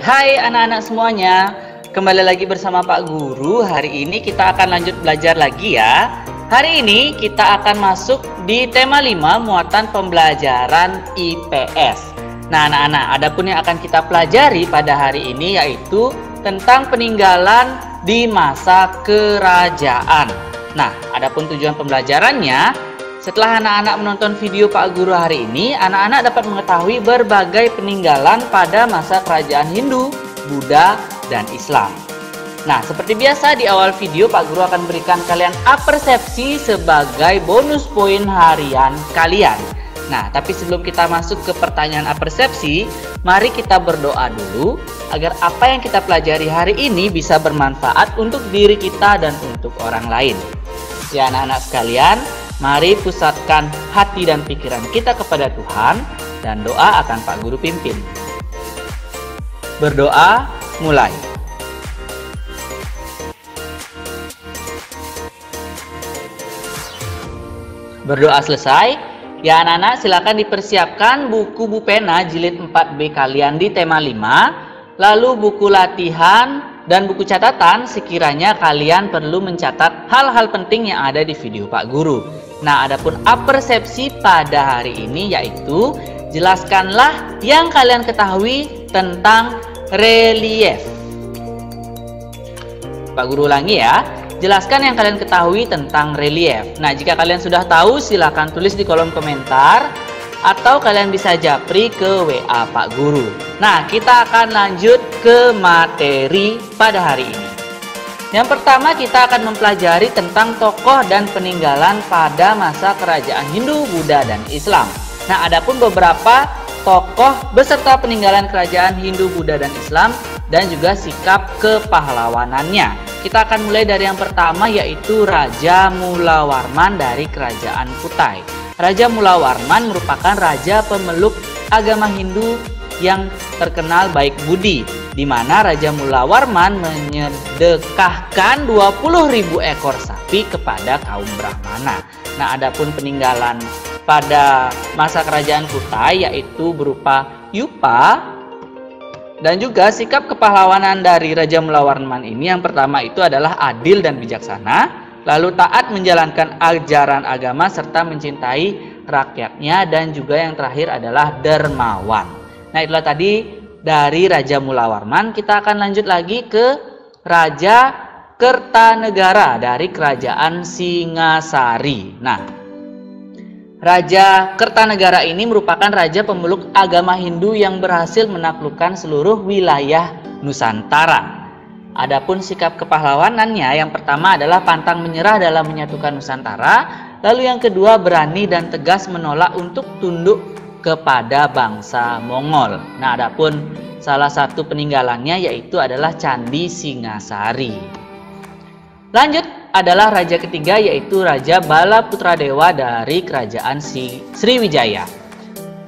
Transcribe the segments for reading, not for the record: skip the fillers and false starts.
Hai anak-anak semuanya. Kembali lagi bersama Pak Guru. Hari ini kita akan lanjut belajar lagi ya. Hari ini kita akan masuk di tema 5 muatan pembelajaran IPS. Nah anak-anak, adapun yang akan kita pelajari pada hari ini yaitu tentang peninggalan di masa kerajaan. Nah, adapun tujuan pembelajarannya, setelah anak-anak menonton video Pak Guru hari ini, anak-anak dapat mengetahui berbagai peninggalan pada masa kerajaan Hindu, Buddha, dan Islam. Nah, seperti biasa di awal video Pak Guru akan berikan kalian apersepsi sebagai bonus poin harian kalian. Nah, tapi sebelum kita masuk ke pertanyaan apersepsi, mari kita berdoa dulu agar apa yang kita pelajari hari ini bisa bermanfaat untuk diri kita dan untuk orang lain. Ya anak-anak sekalian, mari pusatkan hati dan pikiran kita kepada Tuhan dan doa akan Pak Guru pimpin. Berdoa mulai. Berdoa selesai. Ya anak-anak, silakan dipersiapkan buku pena jilid 4B kalian di tema 5, lalu buku latihan dan buku catatan sekiranya kalian perlu mencatat hal-hal penting yang ada di video Pak Guru. Nah, adapun apersepsi pada hari ini yaitu jelaskanlah yang kalian ketahui tentang relief. Pak Guru ulangi ya. Jelaskan yang kalian ketahui tentang relief. Nah, jika kalian sudah tahu silakan tulis di kolom komentar atau kalian bisa japri ke WA Pak Guru. Nah, kita akan lanjut ke materi pada hari ini. Yang pertama kita akan mempelajari tentang tokoh dan peninggalan pada masa kerajaan Hindu, Buddha, dan Islam. Nah, adapun beberapa tokoh beserta peninggalan kerajaan Hindu, Buddha, dan Islam dan juga sikap kepahlawanannya. Kita akan mulai dari yang pertama yaitu Raja Mulawarman dari Kerajaan Kutai. Raja Mulawarman merupakan raja pemeluk agama Hindu yang terkenal baik budi, di mana Raja Mulawarman menyedekahkan 20.000 ekor sapi kepada kaum Brahmana. Nah, adapun peninggalan pada masa kerajaan Kutai yaitu berupa yupa dan juga sikap kepahlawanan dari Raja Mulawarman ini. Yang pertama itu adalah adil dan bijaksana, lalu taat menjalankan ajaran agama serta mencintai rakyatnya, dan juga yang terakhir adalah dermawan. Nah, itulah tadi dari Raja Mulawarman. Kita akan lanjut lagi ke Raja Kertanegara dari Kerajaan Singasari. Nah, Raja Kertanegara ini merupakan raja pemeluk agama Hindu yang berhasil menaklukkan seluruh wilayah Nusantara. Adapun sikap kepahlawanannya, yang pertama adalah pantang menyerah dalam menyatukan Nusantara, lalu yang kedua berani dan tegas menolak untuk tunduk kepada bangsa Mongol. Nah, adapun salah satu peninggalannya yaitu adalah Candi Singasari. Lanjut adalah raja ketiga yaitu Raja Balaputradewa dari Kerajaan Sriwijaya.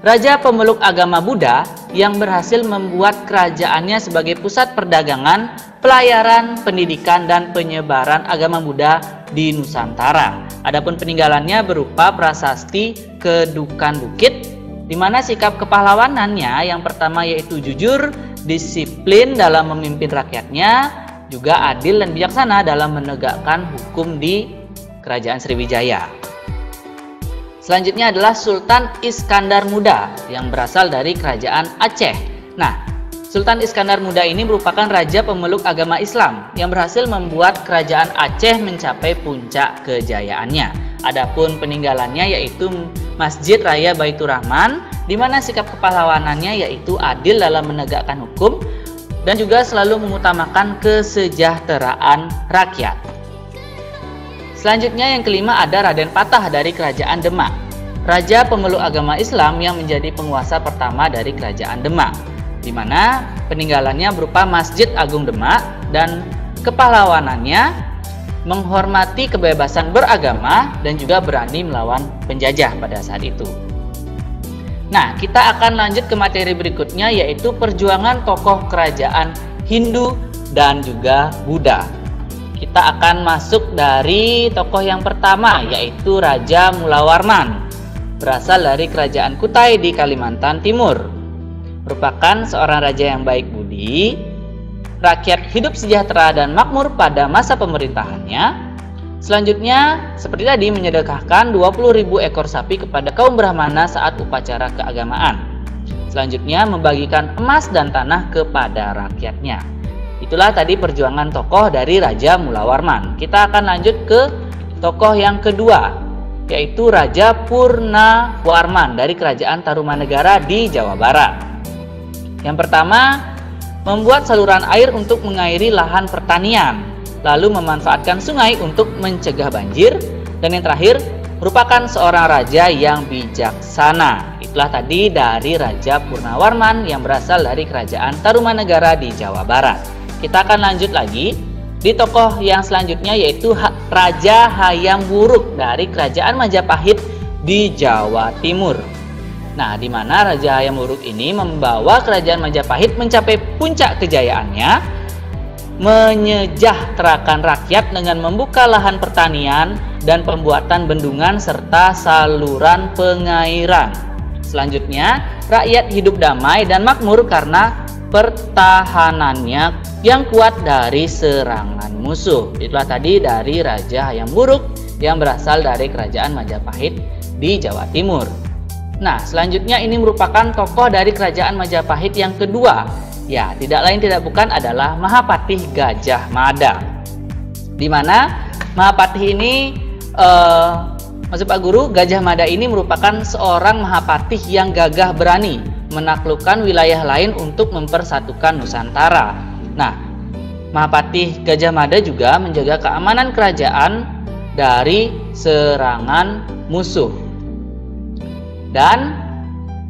Raja pemeluk agama Buddha yang berhasil membuat kerajaannya sebagai pusat perdagangan, pelayaran, pendidikan, dan penyebaran agama Buddha di Nusantara. Adapun peninggalannya berupa prasasti Kedukan Bukit, di mana sikap kepahlawanannya yang pertama yaitu jujur, disiplin dalam memimpin rakyatnya, juga adil dan bijaksana dalam menegakkan hukum di Kerajaan Sriwijaya. Selanjutnya adalah Sultan Iskandar Muda yang berasal dari Kerajaan Aceh. Nah, Sultan Iskandar Muda ini merupakan raja pemeluk agama Islam yang berhasil membuat Kerajaan Aceh mencapai puncak kejayaannya. Adapun peninggalannya yaitu Masjid Raya Baitur Rahman, di mana sikap kepahlawanannya yaitu adil dalam menegakkan hukum dan juga selalu mengutamakan kesejahteraan rakyat. Selanjutnya yang kelima ada Raden Patah dari Kerajaan Demak. raja pemeluk agama Islam yang menjadi penguasa pertama dari Kerajaan Demak, di mana peninggalannya berupa Masjid Agung Demak dan kepahlawanannya menghormati kebebasan beragama dan juga berani melawan penjajah pada saat itu. Nah, kita akan lanjut ke materi berikutnya, yaitu perjuangan tokoh kerajaan Hindu dan juga Buddha. Kita akan masuk dari tokoh yang pertama, yaitu Raja Mulawarman, berasal dari Kerajaan Kutai di Kalimantan Timur. Merupakan seorang raja yang baik budi, rakyat hidup sejahtera dan makmur pada masa pemerintahannya. Selanjutnya, seperti tadi, menyedekahkan 20.000 ekor sapi kepada kaum Brahmana saat upacara keagamaan. Selanjutnya, membagikan emas dan tanah kepada rakyatnya. Itulah tadi perjuangan tokoh dari Raja Mulawarman. Kita akan lanjut ke tokoh yang kedua, yaitu Raja Purnawarman dari Kerajaan Tarumanegara di Jawa Barat. Yang pertama, membuat saluran air untuk mengairi lahan pertanian, lalu memanfaatkan sungai untuk mencegah banjir, dan yang terakhir merupakan seorang raja yang bijaksana. Itulah tadi dari Raja Purnawarman yang berasal dari Kerajaan Tarumanegara di Jawa Barat. Kita akan lanjut lagi di tokoh yang selanjutnya, yaitu Raja Hayam Wuruk dari Kerajaan Majapahit di Jawa Timur. Nah, di mana Raja Hayam Wuruk ini membawa Kerajaan Majapahit mencapai puncak kejayaannya, menyejahterakan rakyat dengan membuka lahan pertanian dan pembuatan bendungan serta saluran pengairan. Selanjutnya, rakyat hidup damai dan makmur karena pertahanannya yang kuat dari serangan musuh. Itulah tadi dari Raja Hayam Wuruk yang berasal dari Kerajaan Majapahit di Jawa Timur. Nah, selanjutnya ini merupakan tokoh dari Kerajaan Majapahit yang kedua. Ya, tidak lain tidak bukan adalah Mahapatih Gajah Mada. Di mana Mahapatih ini, maksud Pak Guru, Gajah Mada ini merupakan seorang Mahapatih yang gagah berani menaklukkan wilayah lain untuk mempersatukan Nusantara. Nah, Mahapatih Gajah Mada juga menjaga keamanan kerajaan dari serangan musuh dan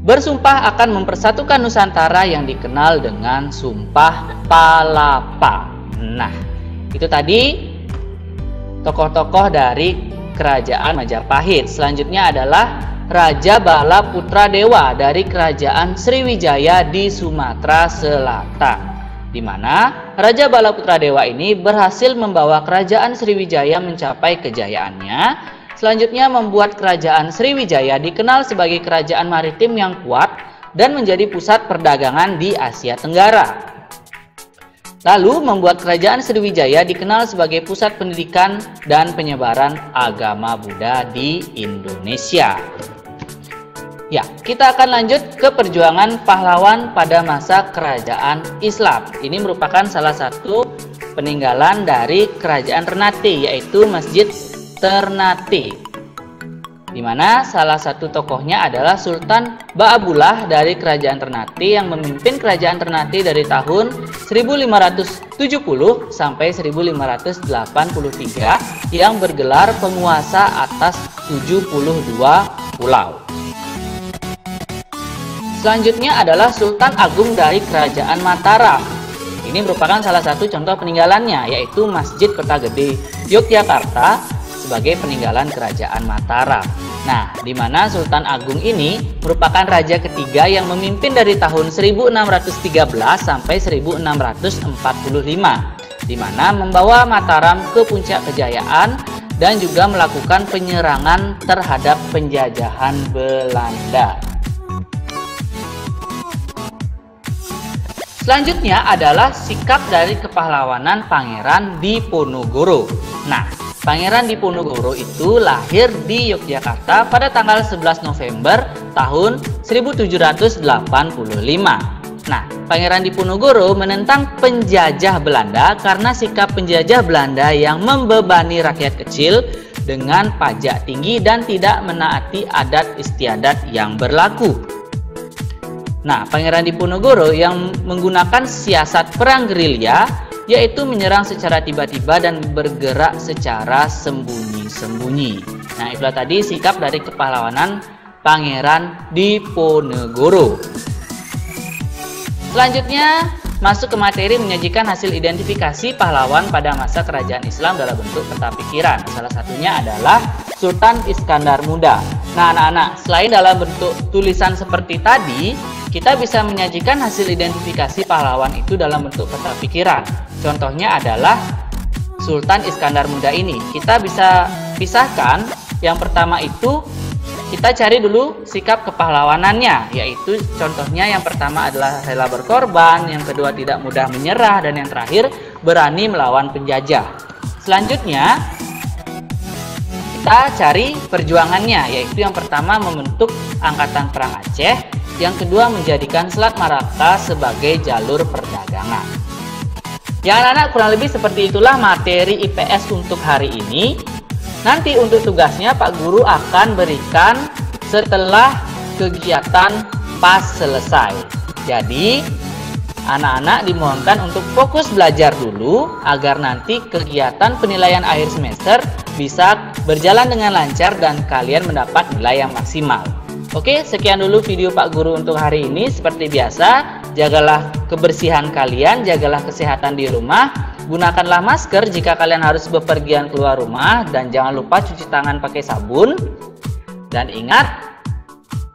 bersumpah akan mempersatukan Nusantara yang dikenal dengan Sumpah Palapa. Nah, itu tadi tokoh-tokoh dari Kerajaan Majapahit. Selanjutnya adalah Raja Bala Putradewa dari Kerajaan Sriwijaya di Sumatera Selatan, di mana Raja Bala Putradewa ini berhasil membawa Kerajaan Sriwijaya mencapai kejayaannya. Selanjutnya membuat Kerajaan Sriwijaya dikenal sebagai kerajaan maritim yang kuat dan menjadi pusat perdagangan di Asia Tenggara. Lalu membuat Kerajaan Sriwijaya dikenal sebagai pusat pendidikan dan penyebaran agama Buddha di Indonesia. Ya, kita akan lanjut ke perjuangan pahlawan pada masa Kerajaan Islam. Ini merupakan salah satu peninggalan dari Kerajaan Ternate, yaitu Masjid Ternate, di mana salah satu tokohnya adalah Sultan Ba'abullah dari Kerajaan Ternate yang memimpin Kerajaan Ternate dari tahun 1570 sampai 1583 yang bergelar penguasa atas 72 pulau. Selanjutnya adalah Sultan Agung dari Kerajaan Mataram. Ini merupakan salah satu contoh peninggalannya, yaitu Masjid Kota Gede Yogyakarta sebagai peninggalan Kerajaan Mataram. Nah, di mana Sultan Agung ini merupakan raja ketiga yang memimpin dari tahun 1613 sampai 1645, di mana membawa Mataram ke puncak kejayaan dan juga melakukan penyerangan terhadap penjajahan Belanda. Selanjutnya adalah sikap dari kepahlawanan Pangeran Diponegoro. Nah, Pangeran Diponegoro itu lahir di Yogyakarta pada tanggal 11 November tahun 1785. Nah, Pangeran Diponegoro menentang penjajah Belanda karena sikap penjajah Belanda yang membebani rakyat kecil dengan pajak tinggi dan tidak menaati adat istiadat yang berlaku. Nah, Pangeran Diponegoro yang menggunakan siasat perang gerilya, yaitu menyerang secara tiba-tiba dan bergerak secara sembunyi-sembunyi. Nah, itulah tadi sikap dari kepahlawanan Pangeran Diponegoro. Selanjutnya masuk ke materi menyajikan hasil identifikasi pahlawan pada masa kerajaan Islam dalam bentuk peta pikiran. Salah satunya adalah Sultan Iskandar Muda. Nah anak-anak, selain dalam bentuk tulisan seperti tadi, kita bisa menyajikan hasil identifikasi pahlawan itu dalam bentuk peta pikiran. Contohnya adalah Sultan Iskandar Muda ini. Kita bisa pisahkan. Yang pertama itu kita cari dulu sikap kepahlawanannya, yaitu contohnya yang pertama adalah rela berkorban, yang kedua tidak mudah menyerah, dan yang terakhir berani melawan penjajah. Selanjutnya kita cari perjuangannya, yaitu yang pertama membentuk Angkatan Perang Aceh, yang kedua menjadikan Selat Malaka sebagai jalur perdagangan. Ya anak-anak, kurang lebih seperti itulah materi IPS untuk hari ini. Nanti untuk tugasnya Pak Guru akan berikan setelah kegiatan pas selesai. Jadi anak-anak dimohonkan untuk fokus belajar dulu agar nanti kegiatan penilaian akhir semester bisa berjalan dengan lancar dan kalian mendapat nilai yang maksimal. Oke, sekian dulu video Pak Guru untuk hari ini. Seperti biasa, jagalah kebersihan kalian, jagalah kesehatan di rumah, gunakanlah masker jika kalian harus bepergian keluar rumah, dan jangan lupa cuci tangan pakai sabun. Dan ingat,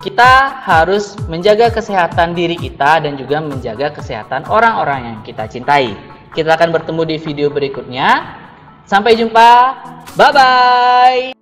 kita harus menjaga kesehatan diri kita dan juga menjaga kesehatan orang-orang yang kita cintai. Kita akan bertemu di video berikutnya. Sampai jumpa, bye-bye.